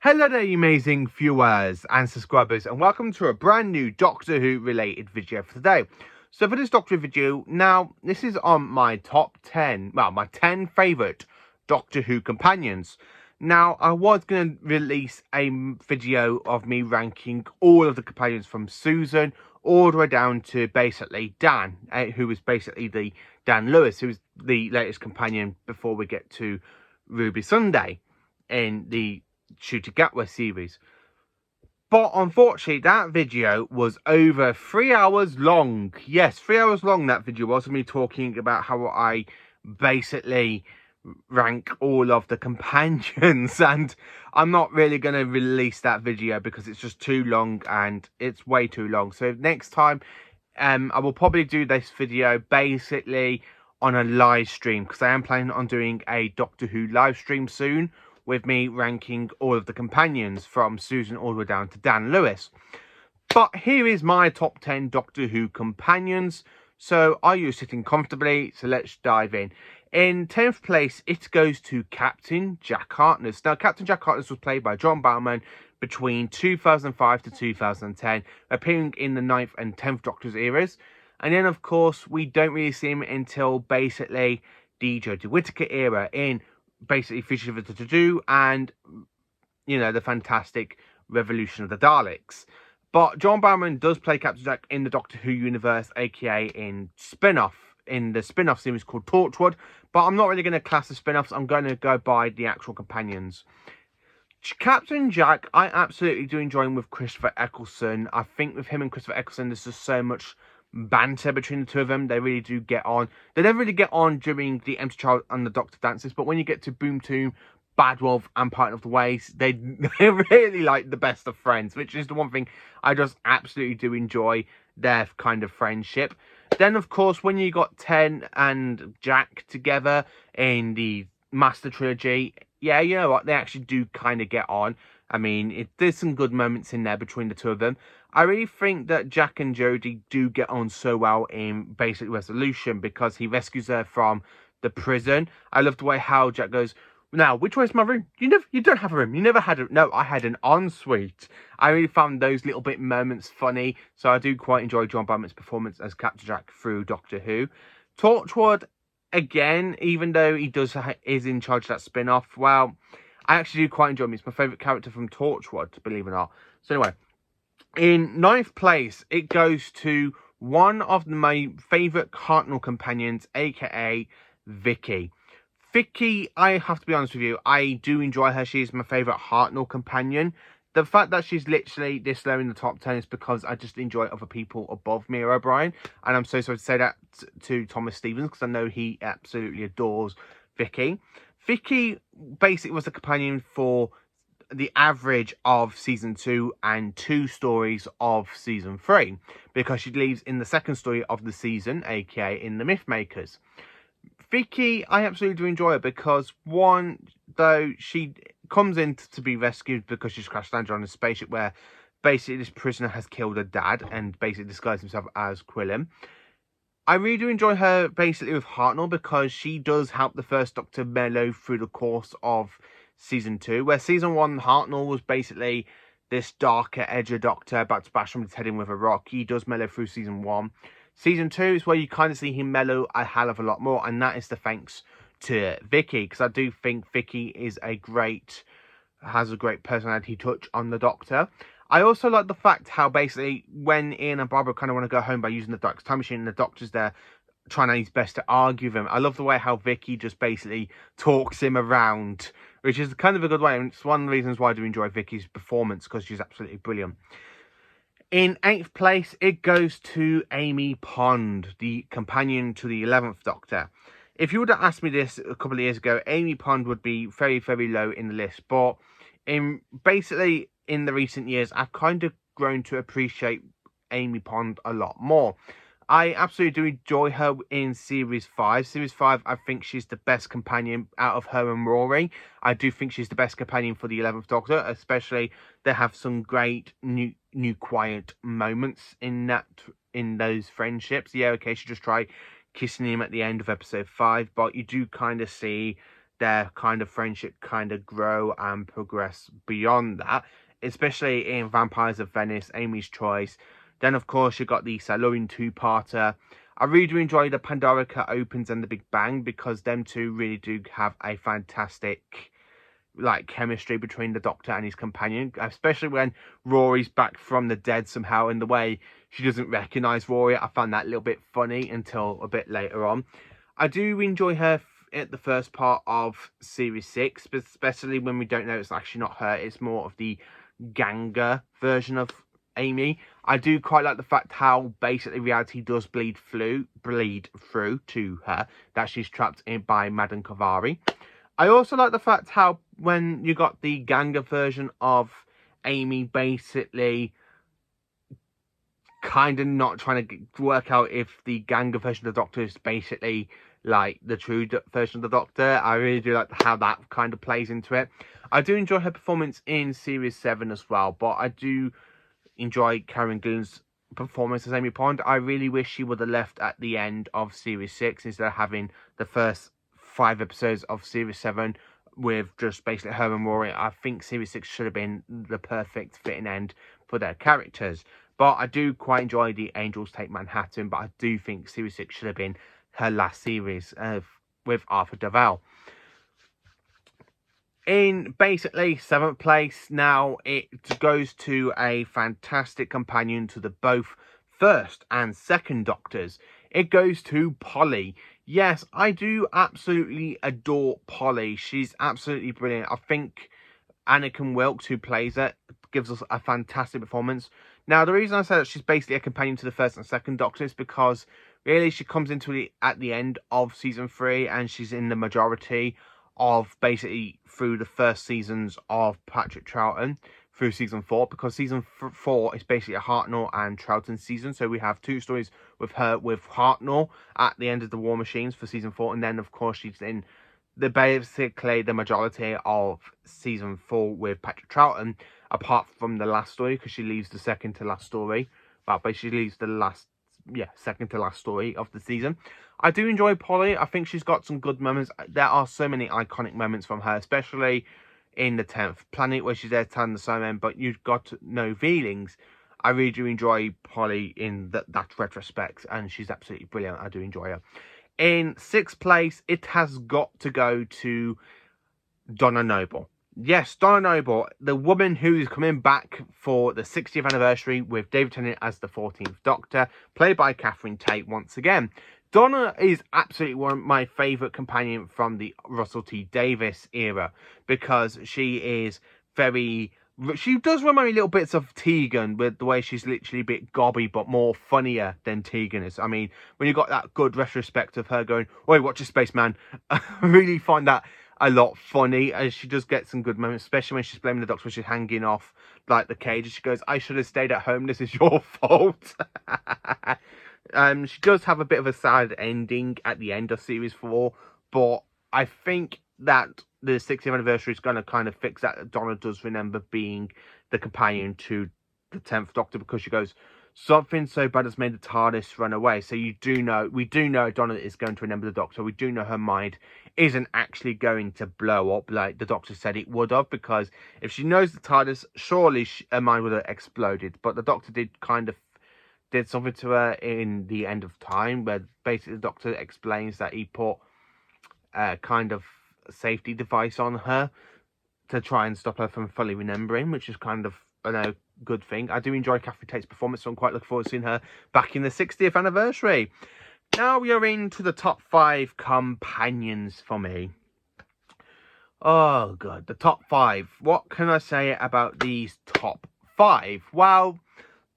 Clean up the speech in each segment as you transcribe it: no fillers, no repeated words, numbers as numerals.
Hello there, you amazing viewers and subscribers, and welcome to a brand new Doctor Who related video for today. So for this Doctor Who video, now this is on my top 10, well, my 10 favourite Doctor Who companions. Now, I was going to release a video of me ranking all of the companions from Susan all the way down to basically Dan, who was basically the Dan Lewis, who was the latest companion before we get to Ruby Sunday in the Shooter Gatwa series. But unfortunately, that video was over 3 hours long. Yes, 3 hours long that video was, me talking about how I basically rank all of the companions, and I'm not really going to release that video because it's just too long, and it's way too long. So next time, I will probably do this video basically on a live stream, because I am planning on doing a Doctor Who live stream soon with me ranking all of the companions from Susan all the way down to Dan Lewis. But here is my top 10 Doctor Who companions. So are you sitting comfortably? So let's dive in. In 10th place, it goes to Captain Jack Harkness. Now, Captain Jack Harkness was played by John Barrowman between 2005 to 2010, appearing in the 9th and 10th Doctor's eras. And then, of course, we don't really see him until basically the Jodie Whittaker era in basically Future of the To-Do and, you know, the fantastic Revolution of the Daleks. But John Barrowman does play Captain Jack in the Doctor Who universe, aka in the spin-off series called Torchwood. But I'm not really going to class the spin-offs. I'm going to go by the actual companions. Captain Jack, I absolutely do enjoy him with Christopher Eccleston. I think with him and Christopher Eccleston, there's just so much banter between the two of them. They really do get on. They never really get on during the Empty Child and the Doctor dances, but when you get to Boom Tomb, Bad Wolf and Part of the Ways, they're really like the best of friends, which is the one thing I just absolutely do enjoy, their kind of friendship. Then, of course, when you got Ten and Jack together in the Master Trilogy, yeah, you know what, they actually do kind of get on. I mean, there's some good moments in there between the two of them. I really think that Jack and Jodie do get on so well in Basic Resolution because he rescues her from the prison. I love the way how Jack goes, now, which way's my room? You don't have a room. You never had a... No, I had an ensuite. I really found those little bit moments funny. So I do quite enjoy John Barrowman's performance as Captain Jack through Doctor Who. Torchwood, again, even though he is in charge of that spin-off, well, I actually do quite enjoy him. He's my favourite character from Torchwood, believe it or not. So anyway, in 9th place, it goes to one of my favourite Hartnell companions, aka Vicki. Vicki, I have to be honest with you, I do enjoy her. She's my favourite Hartnell companion. The fact that she's literally this low in the top 10 is because I just enjoy other people above Mira O'Brien. And I'm so sorry to say that to Thomas Stevens, because I know he absolutely adores Vicki. Vicki basically was a companion for the average of season 2 and 2 stories of season 3, because she leaves in the second story of the season, aka in the Mythmakers. Vicki, I absolutely do enjoy her because, one, though she comes in to be rescued because she's crash landed on a spaceship where basically this prisoner has killed her dad and basically disguised himself as Quillen. I really do enjoy her basically with Hartnell because she does help the First Doctor mellow through the course of season 2, where season 1 Hartnell was basically this darker, edgier Doctor about to bash his head in with a rock. He does mellow through season 1. Season 2 is where you kind of see him mellow a hell of a lot more, and that is the thanks to Vicki, because I do think Vicki has a great personality touch on the Doctor. I also like the fact how basically when Ian and Barbara kind of want to go home by using the Doctor's time machine, and the Doctor's there trying his best to argue with him. I love the way how Vicki just basically talks him around, which is kind of a good way, and it's one of the reasons why I do enjoy Vicki's performance, because she's absolutely brilliant. In 8th place, it goes to Amy Pond, the companion to the 11th Doctor. If you would have asked me this a couple of years ago, Amy Pond would be very, very low in the list. But basically, in the recent years, I've kind of grown to appreciate Amy Pond a lot more. I absolutely do enjoy her in Series 5. Series 5, I think she's the best companion out of her and Rory. I do think she's the best companion for the 11th Doctor, especially they have some great new quiet moments in those friendships. Yeah, okay, she just tried kissing him at the end of episode 5, but you do kind of see their kind of friendship kind of grow and progress beyond that, especially in Vampires of Venice, Amy's Choice. Then, of course, you got the Saloon two-parter. I really do enjoy the Pandorica Opens and the Big Bang, because them two really do have a fantastic chemistry between the Doctor and his companion, especially when Rory's back from the dead somehow, in the way she doesn't recognise Rory. I found that a little bit funny until a bit later on. I do enjoy her at the first part of Series 6, but especially when we don't know it's actually not her, it's more of the Ganga version of Amy. I do quite like the fact how basically reality does bleed through to her, that she's trapped in by Madame Kavari. I also like the fact how when you got the Ganga version of Amy basically kind of not trying to work out if the Ganga version of the Doctor is basically like the true version of the Doctor. I really do like how that kind of plays into it. I do enjoy her performance in Series 7 as well, but I do enjoy Karen Gillan's performance as Amy Pond. I really wish she would have left at the end of Series 6 instead of having the first 5 episodes of Series 7 with just basically her and Rory. I think Series 6 should have been the perfect fitting end for their characters. But I do quite enjoy the Angels Take Manhattan, but I do think Series 6 should have been her last series with Arthur Darvill. In basically 7th place, now it goes to a fantastic companion to the both first and second Doctors. It goes to Polly. Yes, I do absolutely adore Polly. She's absolutely brilliant. I think Anakin Wilkes, who plays it, gives us a fantastic performance. Now, the reason I say that she's basically a companion to the first and second Doctor is because really she comes into it at the end of season 3, and she's in the majority of basically through the first seasons of Patrick Troughton through season 4, because season 4 is basically a Hartnell and Troughton season. So we have 2 stories with her with Hartnell at the end of the War Machines for season 4, and then of course she's in basically the majority of season 4 with Patrick Troughton, apart from the last story, because she leaves the second to last story. Well, basically she leaves the second to last story of the season. I do enjoy Polly. I think she's got some good moments. There are so many iconic moments from her, especially in the 10th Planet, where she's there telling the Cybermen, but you've got no feelings. I really do enjoy Polly in that retrospect, and she's absolutely brilliant. I do enjoy her. In 6th place, it has got to go to Donna Noble. Yes, Donna Noble, the woman who is coming back for the 60th anniversary with David Tennant as the 14th Doctor, played by Catherine Tate once again. Donna is absolutely one of my favourite companions from the Russell T Davies era, because she is she does remind me little bits of Tegan, with the way she's literally a bit gobby but more funnier than Tegan is. I mean, when you got that good retrospect of her going, "Oi, watch your space, man," I really find that a lot funny, as she does get some good moments, especially when she's blaming the Doctor when she's hanging off like the cage, and she goes, "I should have stayed at home, this is your fault." She does have a bit of a sad ending at the end of series 4, but I think that the 60th anniversary is going to kind of fix that. Donna does remember being the companion to the 10th Doctor, because she goes, "Something so bad has made the TARDIS run away." So we do know Donna is going to remember the Doctor. We do know her mind isn't actually going to blow up like the Doctor said it would have, because if she knows the TARDIS, surely her mind would have exploded. But the Doctor did something to her in the End of Time, where basically the Doctor explains that he put a kind of safety device on her to try and stop her from fully remembering, which is kind of a good thing. I do enjoy Catherine Tate's performance, so I'm quite looking forward to seeing her back in the 60th anniversary. Now we are into the top 5 companions for me. Oh god, the top 5. What can I say about these top 5? Well,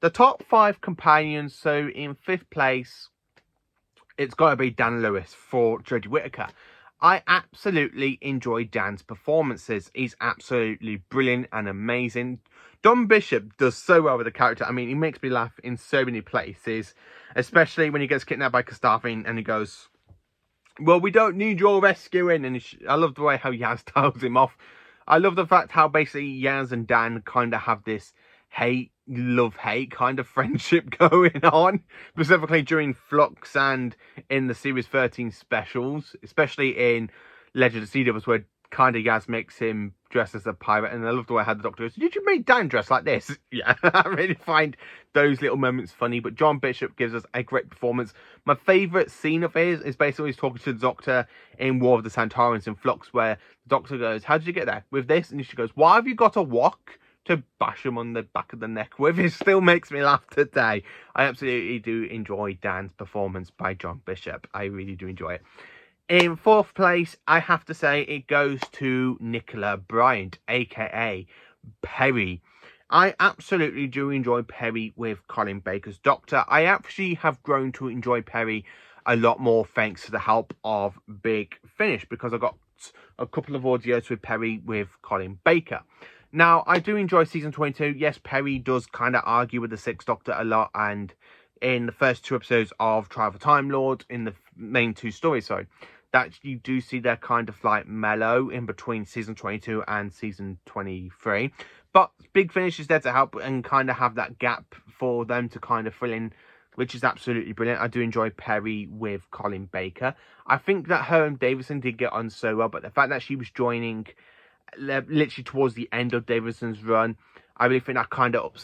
the top 5 companions, so in 5th place, it's got to be Dan Lewis for Jodie Whittaker. I absolutely enjoy Dan's performances. He's absolutely brilliant and amazing. Don Bishop does so well with the character. I mean, he makes me laugh in so many places, especially when he gets kidnapped by Kastafin and he goes, "Well, we don't need your rescuing." And I love the way how Yaz tells him off. I love the fact how basically Yaz and Dan kind of have this love-hate kind of friendship going on, specifically during Flux and in the Series 13 specials, especially in Legend of CW where kind of Yaz makes him dress as a pirate, and I love the way how the Doctor goes, did you make Dan dress like this? Yeah, I really find those little moments funny, but John Bishop gives us a great performance. My favourite scene of his is basically he's talking to the Doctor in War of the Centaurans in Flux, where the Doctor goes, how did you get there? With this? And she goes, why have you got a wok to bash him on the back of the neck with? It still makes me laugh today. I absolutely do enjoy Dan's performance by John Bishop. I really do enjoy it. In fourth place, I have to say it goes to Nicola Bryant, aka Perry. I absolutely do enjoy Perry with Colin Baker's Doctor. I actually have grown to enjoy Perry a lot more thanks to the help of Big Finish, because I got a couple of audios with Perry with Colin Baker. Now, I do enjoy season 22. Yes, Perry does kind of argue with the Sixth Doctor a lot, and in the first 2 episodes of Trial of a Time Lord, in the main 2 stories, sorry, that you do see they're kind of like mellow in between season 22 and season 23. But Big Finish is there to help and kind of have that gap for them to kind of fill in, which is absolutely brilliant. I do enjoy Perry with Colin Baker. I think that her and Davison did get on so well, but the fact that she was joining literally towards the end of Davison's run, I really think that kind of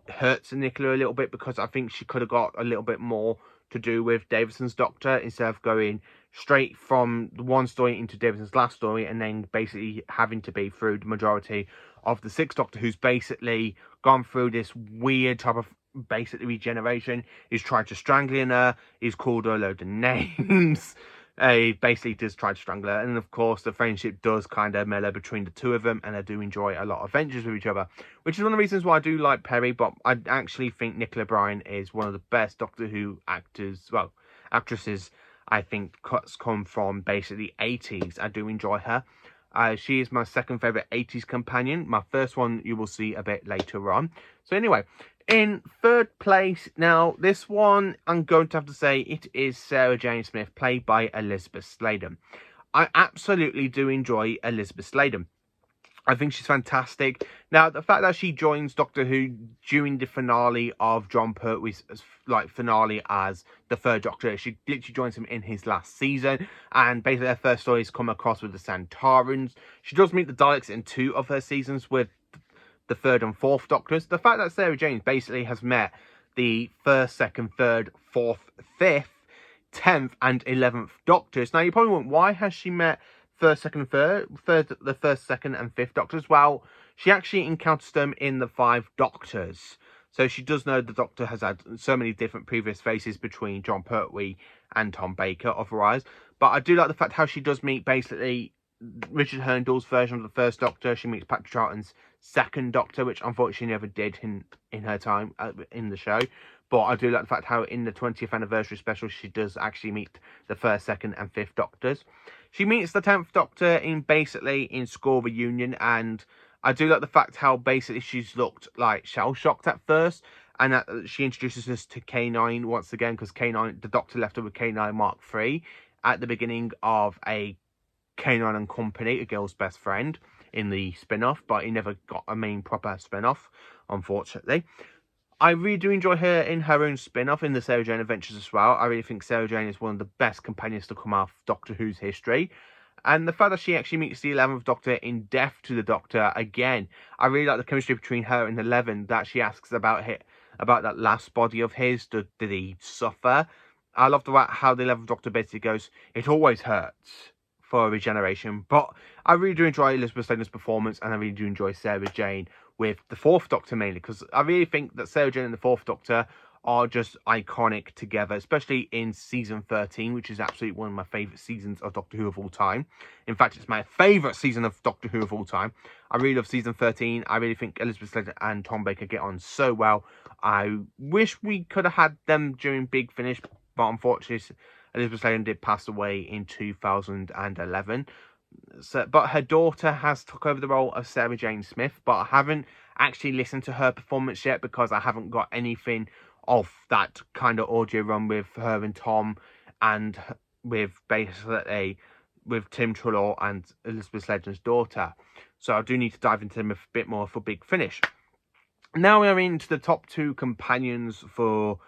hurts Nicola a little bit, because I think she could have got a little bit more to do with Davison's Doctor instead of going straight from the one story into Davison's last story and then basically having to be through the majority of the Sixth Doctor, who's basically gone through this weird type of basically regeneration. He's tried to strangle her, he's called her a load of names. He basically does try to strangle her, and of course the friendship does kind of mellow between the two of them, and they do enjoy a lot of adventures with each other, which is one of the reasons why I do like Perry. But I actually think Nicola Bryant is one of the best Doctor Who actresses I think come from basically 80s. I do enjoy her. She is my second favourite 80s companion. My first one you will see a bit later on. So anyway, in third place, now this one I'm going to have to say it is Sarah Jane Smith, played by Elizabeth Sladen. I absolutely do enjoy Elizabeth Sladen. I think she's fantastic. Now, the fact that she joins Doctor Who during the finale of John Pertwee's finale as the Third Doctor, she literally joins him in his last season, and basically her first stories come across with the Centaurans. She does meet the Daleks in 2 of her seasons with the 3rd and 4th Doctors. The fact that Sarah Jane basically has met the 1st, 2nd, 3rd, 4th, 5th, 10th, and 11th Doctors. Now, you probably wonder, why has she met the 1st, 2nd, and 5th Doctors? Well, she actually encounters them in the 5 Doctors. So she does know the Doctor has had so many different previous faces between John Pertwee and Tom Baker, otherwise. But I do like the fact how she does meet basically Richard Herndon's version of the 1st Doctor. She meets Patrick Troughton's 2nd Doctor, which unfortunately she never did in her time in the show. But I do like the fact how in the 20th anniversary special, she does actually meet the 1st, 2nd, and 5th Doctors. She meets the 10th Doctor in School Reunion, and I do like the fact how basically she's looked like shell-shocked at first, and that she introduces us to K9 once again, because K9, the Doctor left her with K9 Mark III at the beginning of a K9 and Company, a girl's best friend, in the spin-off, but he never got a main proper spin-off, unfortunately. I really do enjoy her in her own spin-off in the Sarah Jane Adventures as well. I really think Sarah Jane is one of the best companions to come out of Doctor Who's history. And the fact that she actually meets the 11th Doctor in Death to the Doctor, again, I really like the chemistry between her and 11, that she asks about that last body of his. Did he suffer? I love how the 11th Doctor basically goes, it always hurts for regeneration. But I really do enjoy Elizabeth Sladen's performance, and I really do enjoy Sarah Jane with the 4th Doctor mainly, because I really think that Sarah Jane and the 4th Doctor are just iconic together, especially in season 13, which is absolutely one of my favourite seasons of Doctor Who of all time. In fact, it's my favourite season of Doctor Who of all time. I really love season 13. I really think Elizabeth Sladen and Tom Baker get on so well. I wish we could have had them during Big Finish, but unfortunately Elizabeth Sladen did pass away in 2011. But her daughter has took over the role of Sarah Jane Smith, but I haven't actually listened to her performance yet, because I haven't got anything of that kind of audio run with her and Tom, and with basically with Tim Trelaw and Elizabeth Sladen's daughter. So I do need to dive into them a bit more for Big Finish. Now we are into the top 2 companions for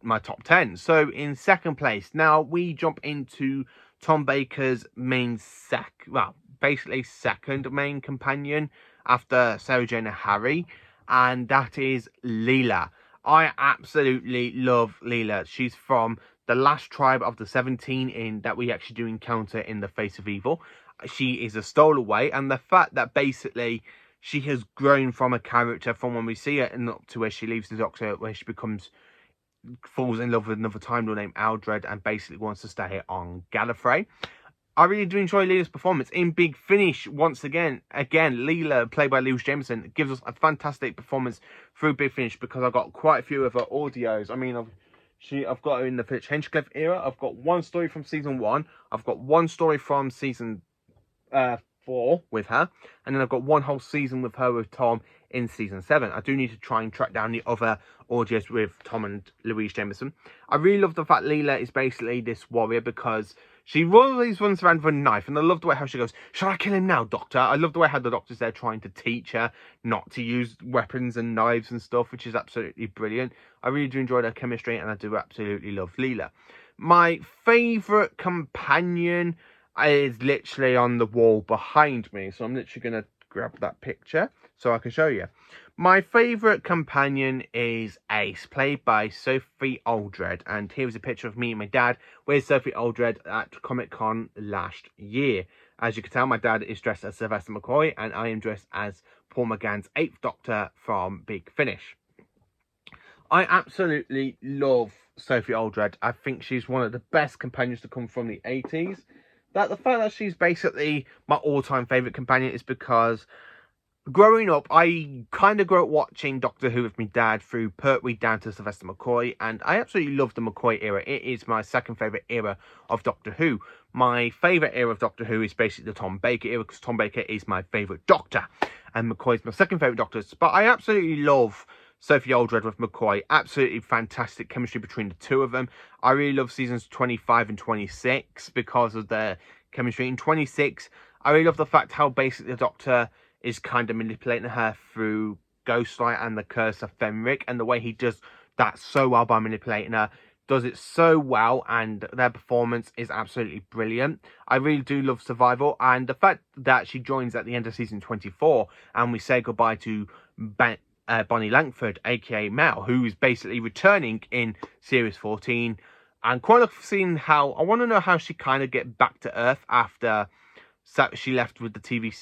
my top 10. So in second place, now we jump into Tom Baker's basically second main companion after Sarah Jane and Harry, and that is Leela. I absolutely love Leela. She's from the last tribe of the 17 in that we actually do encounter in the Face of Evil. She is a stowaway, and the fact that basically she has grown from a character from when we see her and up to where she leaves the Doctor, where she falls in love with another Time Lord named Aldred and basically wants to stay on Gallifrey. I really do enjoy Leela's performance. In Big Finish, once again, Leela, played by Lewis Jameson, gives us a fantastic performance through Big Finish because I've got quite a few of her audios. I mean, I've got her in the Fitch Hinchcliffe era. I've got one story from season 1. I've got one story from season 4 with her. And then I've got one whole season with her with Tom in season 7. I do need to try and track down the other audios with Tom and Louise Jameson. I really love the fact Leela is basically this warrior because she always runs around with a knife, and I love the way how she goes, "Shall I kill him now, Doctor?" I love the way how the Doctor's there trying to teach her not to use weapons and knives and stuff, which is absolutely brilliant. I really do enjoy their chemistry, and I do absolutely love Leela. My favourite companion is literally on the wall behind me, so I'm literally going to grab that picture so I can show you. My favourite companion is Ace, played by Sophie Aldred. And here's a picture of me and my dad with Sophie Aldred at Comic-Con last year. As you can tell, my dad is dressed as Sylvester McCoy and I am dressed as Paul McGann's 8th Doctor from Big Finish. I absolutely love Sophie Aldred. I think she's one of the best companions to come from the 80s. The fact that she's basically my all-time favourite companion is because growing up, I kind of grew up watching Doctor Who with my dad through Pertwee down to Sylvester McCoy, and I absolutely love the McCoy era. It is my second favourite era of Doctor Who. My favourite era of Doctor Who is basically the Tom Baker era, because Tom Baker is my favourite Doctor, and McCoy is my second favourite Doctor. But I absolutely love Sophie Aldred with McCoy. Absolutely fantastic chemistry between the two of them. I really love seasons 25 and 26 because of their chemistry. In 26, I really love the fact how basically the Doctor is kind of manipulating her through Ghostlight and the Curse of Fenric, and the way he does that so well by manipulating her, does it so well, and their performance is absolutely brilliant. I really do love Survival, and the fact that she joins at the end of season 24 and we say goodbye to Bonnie Langford, aka Mel, who is basically returning in series 14, and quite love seeing how, I want to know how she kind of get back to Earth after she left with the TV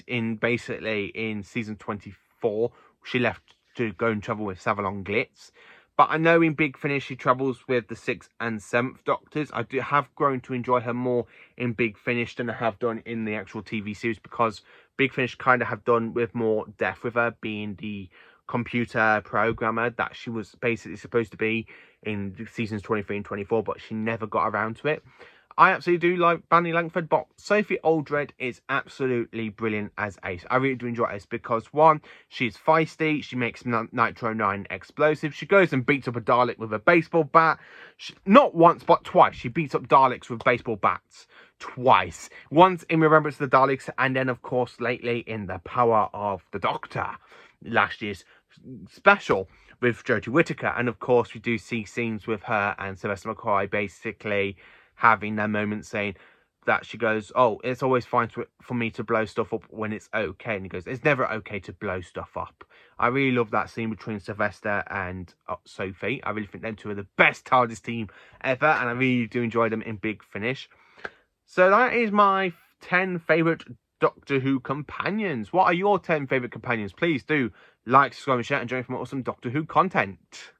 in season 24. She left to go and travel with Savalon Glitz. But I know in Big Finish she travels with the 6th and 7th Doctors. I have grown to enjoy her more in Big Finish than I have done in the actual TV series, because Big Finish kind of have done with more depth with her being the computer programmer that she was basically supposed to be in seasons 23 and 24, but she never got around to it. I absolutely do like Bonnie Langford, but Sophie Aldred is absolutely brilliant as Ace. I really do enjoy Ace because, one, she's feisty, she makes Nitro 9 explosive, she goes and beats up a Dalek with a baseball bat. Not once, but twice. She beats up Daleks with baseball bats. Twice. Once in Remembrance of the Daleks, and then, of course, lately in The Power of the Doctor, last year's special with Jodie Whittaker. And, of course, we do see scenes with her and Sylvester McCoy basically having their moment saying that she goes, "Oh, it's always fine for me to blow stuff up when it's okay." And he goes, "It's never okay to blow stuff up." I really love that scene between Sylvester and Sophie. I really think them two are the best TARDIS team ever, and I really do enjoy them in Big Finish. So that is my 10 favourite Doctor Who companions. What are your 10 favourite companions? Please do like, subscribe and share, and join for more awesome Doctor Who content.